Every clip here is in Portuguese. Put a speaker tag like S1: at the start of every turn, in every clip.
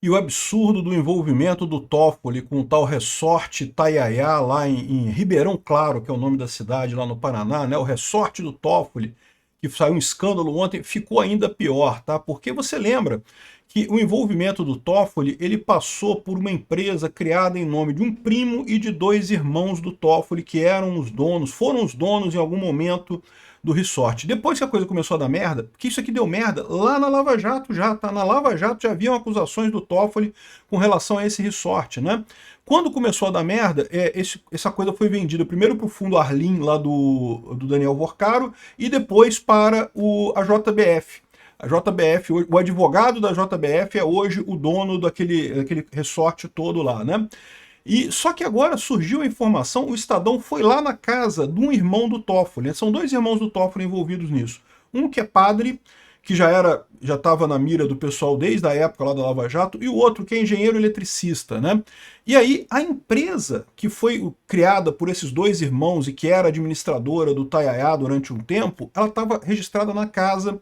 S1: E o absurdo do envolvimento do Toffoli com o tal Resort Taiaiá lá em Ribeirão Claro, que é o nome da cidade lá no Paraná, né? O Resort do Toffoli, que saiu um escândalo ontem, ficou ainda pior, tá? Porque você lembra que o envolvimento do Toffoli, ele passou por uma empresa criada em nome de um primo e de dois irmãos do Toffoli, que eram os donos, foram os donos em algum momento do resort. Depois que a coisa começou a dar merda, porque isso aqui deu merda lá na Lava Jato já, tá? Na Lava Jato já haviam acusações do Toffoli com relação a esse resort, né? Quando começou a dar merda, essa coisa foi vendida primeiro para o fundo Arlim, lá do Daniel Vorcaro, e depois para a JBF. A JBF, o advogado da JBF é hoje o dono daquele resort todo lá, né? E só que agora surgiu a informação, o Estadão foi lá na casa de um irmão do Toffoli, né? São dois irmãos do Toffoli envolvidos nisso. Um que é padre, que já estava na mira do pessoal desde a época lá da Lava Jato, e o outro que é engenheiro eletricista, né? E aí a empresa que foi criada por esses dois irmãos e que era administradora do Taiaiá durante um tempo, ela estava registrada na casa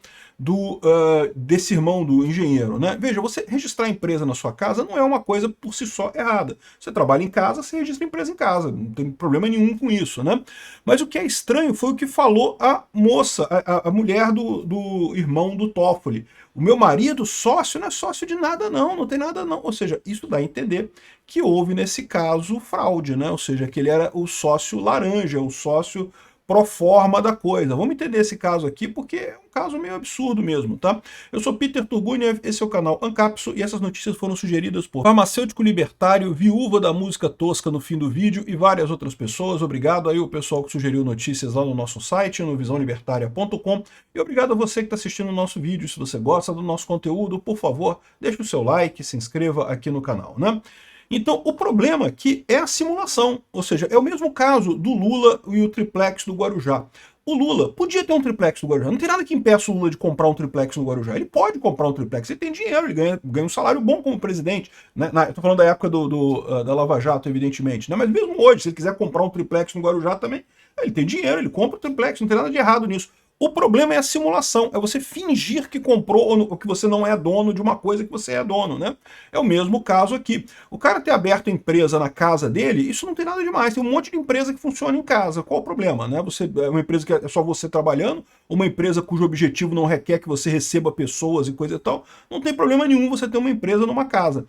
S1: desse irmão do engenheiro, né? Veja, você registrar a empresa na sua casa não é uma coisa por si só errada. Você trabalha em casa, você registra a empresa em casa, não tem problema nenhum com isso, né? Mas o que é estranho foi o que falou a moça, a mulher do irmão do Toffoli. O meu marido, sócio, não é sócio de nada não, não tem nada não. Ou seja, isso dá a entender que houve nesse caso fraude, né? Ou seja, que ele era o sócio laranja, o sócio pro forma da coisa. Vamos entender esse caso aqui, porque é um caso meio absurdo mesmo, tá? Eu sou Peter Turguniev, esse é o canal Ancapso, e essas notícias foram sugeridas por farmacêutico libertário, viúva da música tosca no fim do vídeo e várias outras pessoas. Obrigado aí o pessoal que sugeriu notícias lá no nosso site, no visãolibertaria.com, e obrigado a você que está assistindo o nosso vídeo. Se você gosta do nosso conteúdo, por favor, deixe o seu like, se inscreva aqui no canal, né? Então, o problema aqui é a simulação, ou seja, é o mesmo caso do Lula e o triplex do Guarujá. O Lula podia ter um triplex no Guarujá, não tem nada que impeça o Lula de comprar um triplex no Guarujá. Ele pode comprar um triplex, ele tem dinheiro, ele ganha um salário bom como presidente. Né? Estou falando da época da Lava Jato, evidentemente, né? Mas mesmo hoje, se ele quiser comprar um triplex no Guarujá também, ele tem dinheiro, ele compra o triplex, não tem nada de errado nisso. O problema é a simulação, é você fingir que comprou ou que você não é dono de uma coisa que você é dono, né? É o mesmo caso aqui. O cara ter aberto a empresa na casa dele, isso não tem nada demais. Tem um monte de empresa que funciona em casa. Qual o problema, né? Você é uma empresa que é só você trabalhando, uma empresa cujo objetivo não requer que você receba pessoas e coisa e tal. Não tem problema nenhum você ter uma empresa numa casa.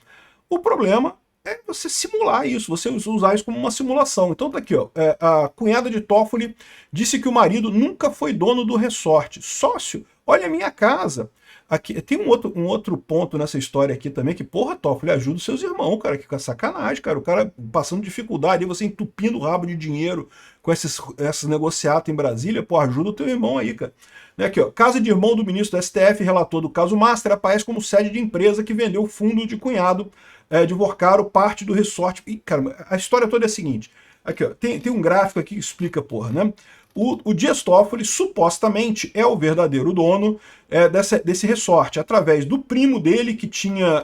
S1: O problema é você simular isso, você usar isso como uma simulação. Então tá aqui, ó, a cunhada de Toffoli disse que o marido nunca foi dono do resort. Sócio, olha a minha casa. Aqui, tem um outro ponto nessa história aqui também, que, porra, Toffoli, ajuda os seus irmãos, cara, que é sacanagem, cara. O cara passando dificuldade, você entupindo o rabo de dinheiro com esses negociatos em Brasília, pô, ajuda o teu irmão aí, cara. Né, aqui, ó, casa de irmão do ministro do STF, relator do caso Master, aparece como sede de empresa que vendeu fundo de cunhado de Vorcaro, parte do resort. E, cara, a história toda é a seguinte. Aqui, ó, tem um gráfico aqui que explica, porra, né? O Dias Toffoli supostamente é o verdadeiro dono desse resort, através do primo dele, que tinha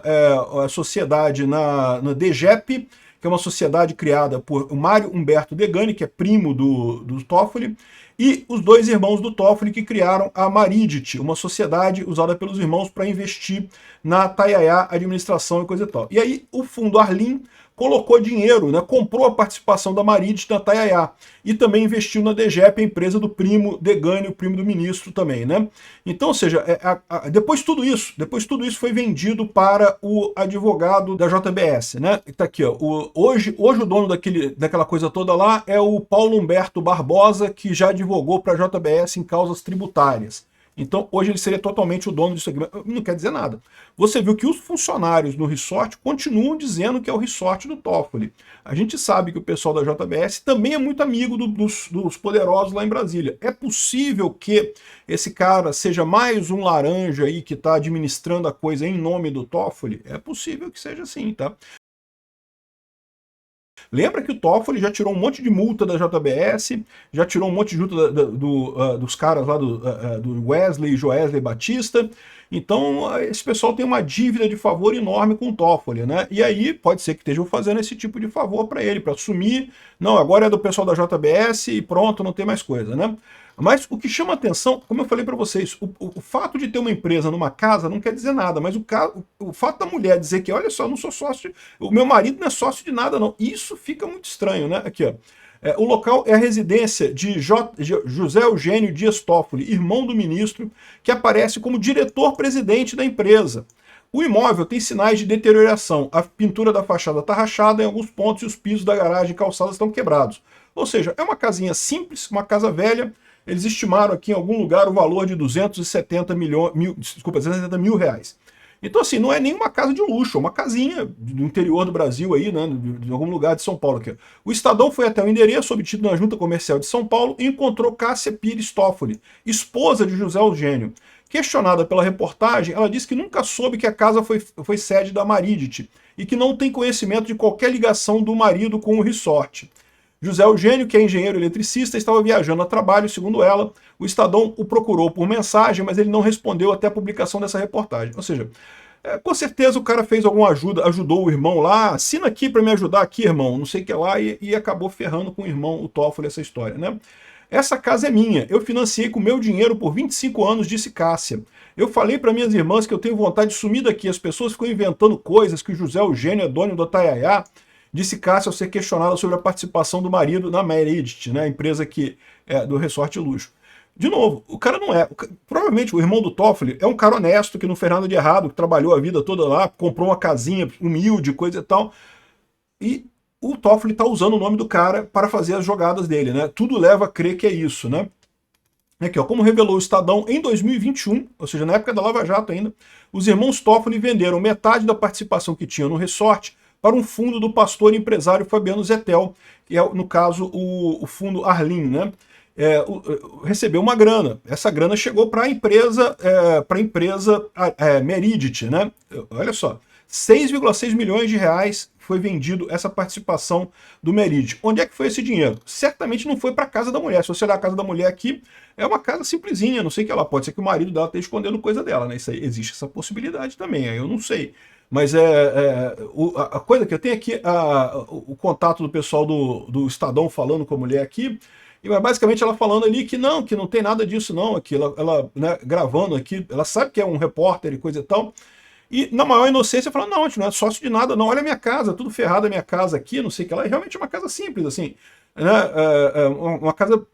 S1: a sociedade na DGEP, que é uma sociedade criada por Mário Humberto Degani, que é primo do Toffoli, e os dois irmãos do Toffoli que criaram a Maridit, uma sociedade usada pelos irmãos para investir na Taiaiá Administração e coisa e tal. E aí o fundo Arlim colocou dinheiro, né, comprou a participação da Maridit na Taiaiá e também investiu na DGEP, a empresa do primo Degani, o primo do ministro também, né? Então, ou seja, depois tudo isso foi vendido para o advogado da JBS, né? Tá aqui, ó, hoje o dono daquela coisa toda lá é o Paulo Humberto Barbosa, que já advogou para a JBS em causas tributárias. Então, hoje ele seria totalmente o dono disso aqui. Não quer dizer nada. Você viu que os funcionários no resort continuam dizendo que é o resort do Toffoli. A gente sabe que o pessoal da JBS também é muito amigo dos poderosos lá em Brasília. É possível que esse cara seja mais um laranja aí que está administrando a coisa em nome do Toffoli? É possível que seja assim, tá? Lembra que o Toffoli já tirou um monte de multa da JBS, já tirou um monte de multa dos caras lá do Wesley e Joesley Batista, Então, esse pessoal tem uma dívida de favor enorme com o Toffoli, né? E aí pode ser que estejam fazendo esse tipo de favor para ele, para assumir. Não, agora é do pessoal da JBS e pronto, não tem mais coisa, né? Mas o que chama atenção, como eu falei para vocês, o fato de ter uma empresa numa casa não quer dizer nada, mas o fato da mulher dizer que, olha só, eu não sou sócio, o meu marido não é sócio de nada, não. Isso fica muito estranho, né? Aqui, ó. O local é a residência de José Eugênio Dias Toffoli, irmão do ministro, que aparece como diretor-presidente da empresa. O imóvel tem sinais de deterioração. A pintura da fachada está rachada em alguns pontos e os pisos da garagem e calçadas estão quebrados. Ou seja, é uma casinha simples, uma casa velha. Eles estimaram aqui em algum lugar o valor de 270 mil reais. Então, assim, não é nenhuma casa de luxo, é uma casinha do interior do Brasil aí, né, de algum lugar de São Paulo aqui. O Estadão foi até o endereço obtido na Junta Comercial de São Paulo e encontrou Cássia Pires Toffoli, esposa de José Eugênio. Questionada pela reportagem, ela disse que nunca soube que a casa foi sede da Maridit e que não tem conhecimento de qualquer ligação do marido com o resort. José Eugênio, que é engenheiro eletricista, estava viajando a trabalho, segundo ela. O Estadão o procurou por mensagem, mas ele não respondeu até a publicação dessa reportagem. Ou seja, com certeza o cara fez alguma ajuda, ajudou o irmão lá, assina aqui para me ajudar aqui, irmão, não sei o que lá, e acabou ferrando com o irmão, o Toffoli, essa história, né? Essa casa é minha, eu financiei com meu dinheiro por 25 anos, disse Cássia. Eu falei para minhas irmãs que eu tenho vontade de sumir daqui, as pessoas ficam inventando coisas, que o José Eugênio é dono do Taiaiá, disse Cássia ao ser questionada sobre a participação do marido na Meredith, né, a empresa que é do Resort Luxo. De novo, o cara não é. Provavelmente o irmão do Toffoli é um cara honesto, que não fez nada de errado, que trabalhou a vida toda lá, comprou uma casinha humilde, coisa e tal. E o Toffoli está usando o nome do cara para fazer as jogadas dele, né? Tudo leva a crer que é isso, né? Aqui, ó, como revelou o Estadão, em 2021, ou seja, na época da Lava Jato ainda, os irmãos Toffoli venderam metade da participação que tinham no resort para um fundo do pastor e empresário Fabiano Zettel, que é, no caso, o fundo Arlim, né? Recebeu uma grana. Essa grana chegou para a empresa, Meridit, né? Olha só, 6,6 milhões de reais foi vendido essa participação do Meridit. Onde é que foi esse dinheiro? Certamente não foi para a casa da mulher. Se você olhar a casa da mulher aqui, é uma casa simplesinha, não sei o que ela pode ser que o marido dela esteja escondendo coisa dela, né? Isso aí, existe essa possibilidade também, aí eu não sei. Mas a coisa que eu tenho aqui, o contato do pessoal do Estadão falando com a mulher aqui, e basicamente ela falando ali que não tem nada disso não, aqui, ela né, gravando aqui, ela sabe que é um repórter e coisa e tal, e na maior inocência fala, não, a gente não é sócio de nada não, olha a minha casa, tudo ferrado a minha casa aqui, não sei o que lá, e realmente é uma casa simples, assim, né, uma casa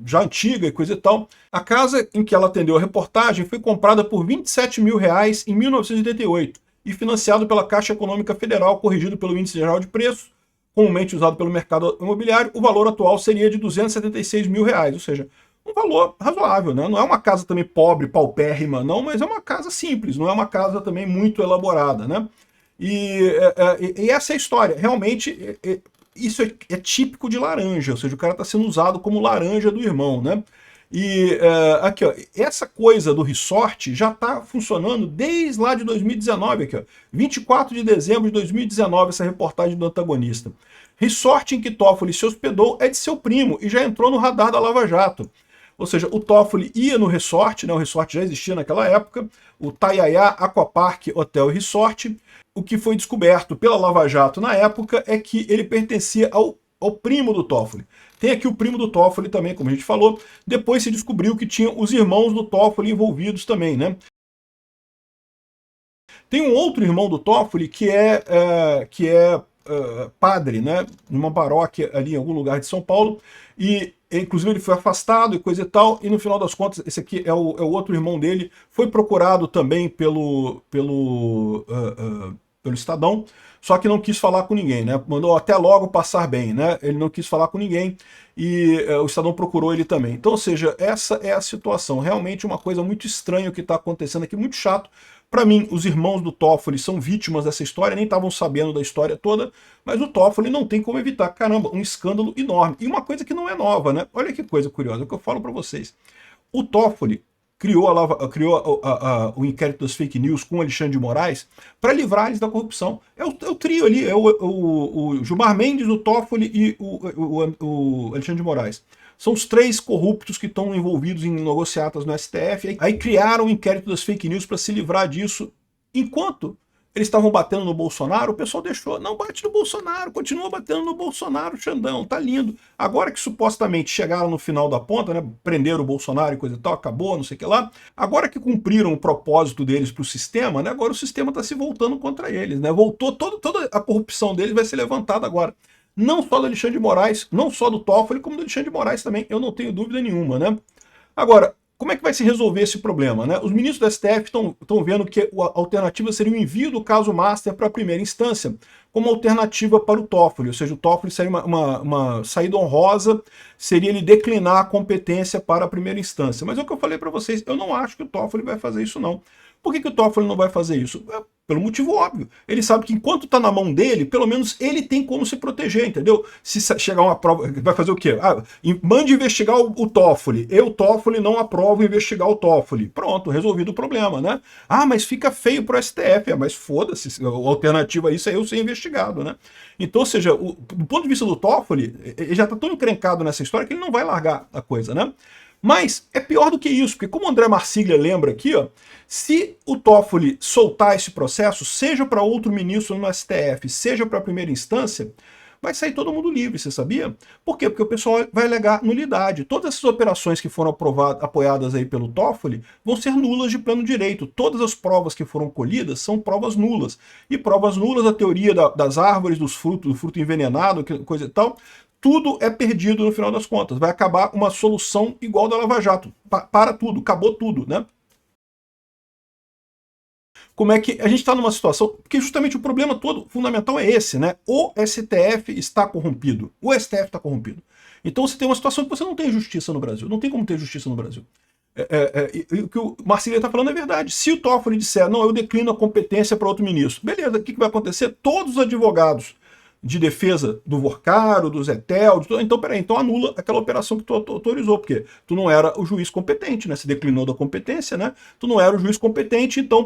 S1: já antiga e coisa e tal. A casa em que ela atendeu a reportagem foi comprada por 27 mil reais em 1988 e financiado pela Caixa Econômica Federal, corrigido pelo Índice Geral de Preços, comumente usado pelo mercado imobiliário. O valor atual seria de 276 mil reais, ou seja, um valor razoável, né? Não é uma casa também pobre, paupérrima, não, mas é uma casa simples, não é uma casa também muito elaborada, né? E essa é a história. Realmente, isso é típico de laranja, ou seja, o cara está sendo usado como laranja do irmão, né? E aqui, ó, essa coisa do resort já está funcionando desde lá de 2019, aqui, ó, 24 de dezembro de 2019, essa reportagem do Antagonista. Resort em que Toffoli se hospedou é de seu primo e já entrou no radar da Lava Jato. Ou seja, o Toffoli ia no resort, né, o resort já existia naquela época, o Taiaiá Aquapark Hotel e Resort. O que foi descoberto pela Lava Jato na época é que ele pertencia ao primo do Toffoli. Tem aqui o primo do Toffoli também, como a gente falou. Depois se descobriu que tinha os irmãos do Toffoli envolvidos também, né? Tem um outro irmão do Toffoli que é padre, né? Numa paróquia ali em algum lugar de São Paulo. E inclusive ele foi afastado e coisa e tal. E no final das contas, esse aqui é o outro irmão dele. Foi procurado também pelo Estadão, só que não quis falar com ninguém, né? Mandou até logo passar bem, né? Ele não quis falar com ninguém e o Estadão procurou ele também. Então, ou seja, essa é a situação. Realmente uma coisa muito estranha o que está acontecendo aqui, muito chato. Para mim, os irmãos do Toffoli são vítimas dessa história, nem estavam sabendo da história toda, mas o Toffoli não tem como evitar. Caramba, um escândalo enorme. E uma coisa que não é nova, né? Olha que coisa curiosa, o que eu falo para vocês. O Toffoli criou o inquérito das fake news com o Alexandre de Moraes para livrar eles da corrupção. É o trio ali, o Gilmar Mendes, o Toffoli e o Alexandre de Moraes. são os 3 corruptos que estão envolvidos em negociatas no STF. Aí criaram o inquérito das fake news para se livrar disso. Enquanto eles estavam batendo no Bolsonaro, o pessoal deixou. Não bate no Bolsonaro, continua batendo no Bolsonaro, Xandão, tá lindo. Agora que supostamente chegaram no final da ponta, né, prenderam o Bolsonaro e coisa e tal, acabou, não sei o que lá. Agora que cumpriram o propósito deles pro sistema, né, agora o sistema tá se voltando contra eles, né? Voltou, toda a corrupção deles vai ser levantada agora. Não só do Alexandre de Moraes, não só do Toffoli, como do Alexandre de Moraes também, eu não tenho dúvida nenhuma, né? Agora, como é que vai se resolver esse problema, né? Os ministros do STF estão vendo que a alternativa seria o envio do caso Master para a primeira instância, como alternativa para o Toffoli, ou seja, o Toffoli seria uma saída honrosa, seria ele declinar a competência para a primeira instância. Mas é o que eu falei para vocês, eu não acho que o Toffoli vai fazer isso não. Por que o Toffoli não vai fazer isso? Pelo motivo óbvio. Ele sabe que enquanto está na mão dele, pelo menos ele tem como se proteger, entendeu? Se chegar uma prova, vai fazer o quê? Mande investigar o Toffoli. Eu, Toffoli, não aprovo investigar o Toffoli. Pronto, resolvido o problema, né? Mas fica feio para o STF. Mas foda-se, a alternativa a isso é eu ser investigado, né? Então, ou seja, do ponto de vista do Toffoli, ele já está tão encrencado nessa história que ele não vai largar a coisa, né? Mas é pior do que isso, porque como o André Marsiglia lembra aqui, ó, se o Toffoli soltar esse processo, seja para outro ministro no STF, seja para a primeira instância, vai sair todo mundo livre, você sabia? Por quê? Porque o pessoal vai alegar nulidade. Todas essas operações que foram apoiadas aí pelo Toffoli vão ser nulas de pleno direito. Todas as provas que foram colhidas são provas nulas. E provas nulas, a teoria das árvores, do fruto envenenado, coisa e tal, tudo é perdido no final das contas. Vai acabar uma solução igual da Lava Jato. Para tudo, acabou tudo, né? Como é que a gente está numa situação, porque justamente o problema todo fundamental é esse, né? O STF está corrompido. O STF está corrompido. Então você tem uma situação que você não tem justiça no Brasil. Não tem como ter justiça no Brasil. E o que o Marcílio está falando é verdade. Se o Toffoli disser, não, eu declino a competência para outro ministro, beleza, o que vai acontecer? Todos os advogados de defesa do Vorcaro, do Zetel, então peraí, então anula aquela operação que tu autorizou, porque tu não era o juiz competente, né? Se declinou da competência, né? Tu não era o juiz competente, então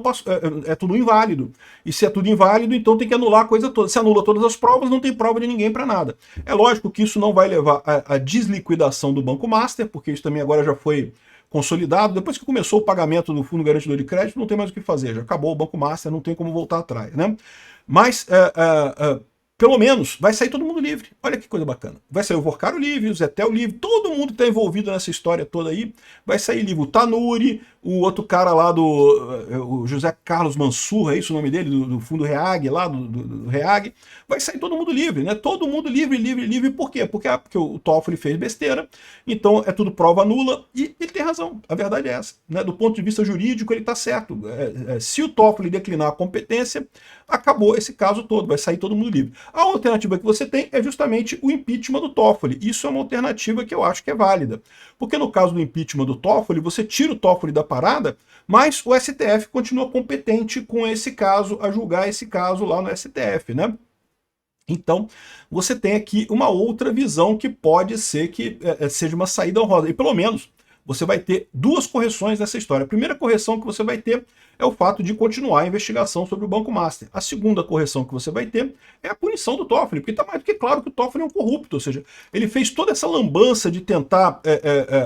S1: é tudo inválido. E se é tudo inválido, então tem que anular a coisa toda. Se anula todas as provas, não tem prova de ninguém para nada. É lógico que isso não vai levar à desliquidação do Banco Master, porque isso também agora já foi consolidado. Depois que começou o pagamento do Fundo Garantidor de Crédito, não tem mais o que fazer. Já acabou o Banco Master, não tem como voltar atrás, né? Mas pelo menos vai sair todo mundo livre. Olha que coisa bacana. Vai sair o Vorcaro livre, o Zetel livre, todo mundo que está envolvido nessa história toda aí vai sair livre. O Tanuri, o outro cara lá o José Carlos Mansur, é isso o nome dele, do Fundo Reag, lá do Reag, vai sair todo mundo livre, né? Todo mundo livre, livre, livre. Por quê? Porque o Toffoli fez besteira, então é tudo prova nula, e ele tem razão. A verdade é essa, né? Do ponto de vista jurídico, ele está certo. Se o Toffoli declinar a competência, acabou esse caso todo, vai sair todo mundo livre. A alternativa que você tem é justamente o impeachment do Toffoli. Isso é uma alternativa que eu acho que é válida. Porque no caso do impeachment do Toffoli, você tira o Toffoli da parada, mas o STF continua competente com esse caso, a julgar esse caso lá no STF, né? Então, você tem aqui uma outra visão que pode ser que seja uma saída honrosa. E pelo menos você vai ter duas correções nessa história. A primeira correção que você vai ter é o fato de continuar a investigação sobre o Banco Master. A segunda correção que você vai ter é a punição do Toffoli, porque está mais do que claro que o Toffoli é um corrupto, ou seja, ele fez toda essa lambança de tentar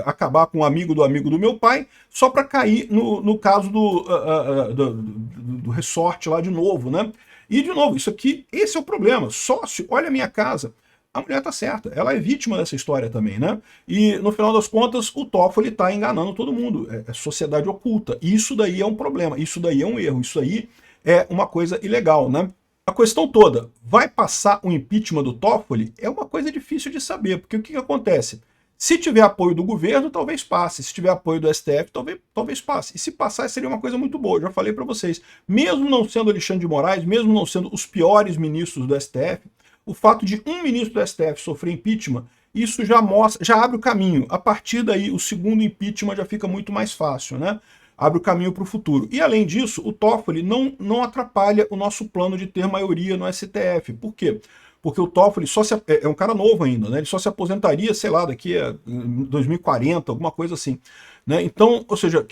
S1: acabar com o amigo do meu pai, só para cair no caso do resort lá de novo, né? E, de novo, isso aqui, esse é o problema. Sócio, olha a minha casa. A mulher tá certa, ela é vítima dessa história também, né? E, no final das contas, o Toffoli tá enganando todo mundo. É sociedade oculta. Isso daí é um problema, isso daí é um erro, isso aí é uma coisa ilegal, né? A questão toda, vai passar o impeachment do Toffoli? É uma coisa difícil de saber, porque o que acontece? Se tiver apoio do governo, talvez passe. Se tiver apoio do STF, talvez passe. E se passar, seria uma coisa muito boa. Eu já falei para vocês. Mesmo não sendo Alexandre de Moraes, mesmo não sendo os piores ministros do STF, o fato de um ministro do STF sofrer impeachment, isso já mostra, já abre o caminho. A partir daí, o segundo impeachment já fica muito mais fácil, né? Abre o caminho para o futuro. E, além disso, o Toffoli não atrapalha o nosso plano de ter maioria no STF. Por quê? porque o Toffoli é um cara novo ainda, né? Ele só se aposentaria, sei lá, daqui a 2040, alguma coisa assim. Né? Então, ou seja,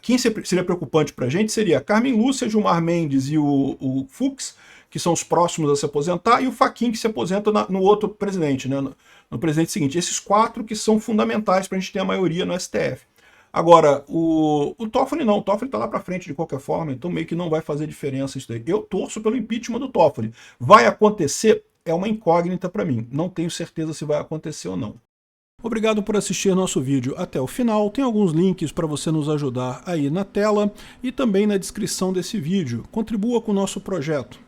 S1: quem seria preocupante para a gente seria a Carmen Lúcia, Gilmar Mendes e o Fux, que são os próximos a se aposentar, e o Fachin, que se aposenta no outro presidente, né? No presidente seguinte. Esses 4 que são fundamentais para a gente ter a maioria no STF. Agora, o Toffoli não, o Toffoli está lá para frente de qualquer forma, então meio que não vai fazer diferença isso daí. Eu torço pelo impeachment do Toffoli. Vai acontecer? É uma incógnita para mim. Não tenho certeza se vai acontecer ou não. Obrigado por assistir nosso vídeo até o final. Tem alguns links para você nos ajudar aí na tela e também na descrição desse vídeo. Contribua com o nosso projeto.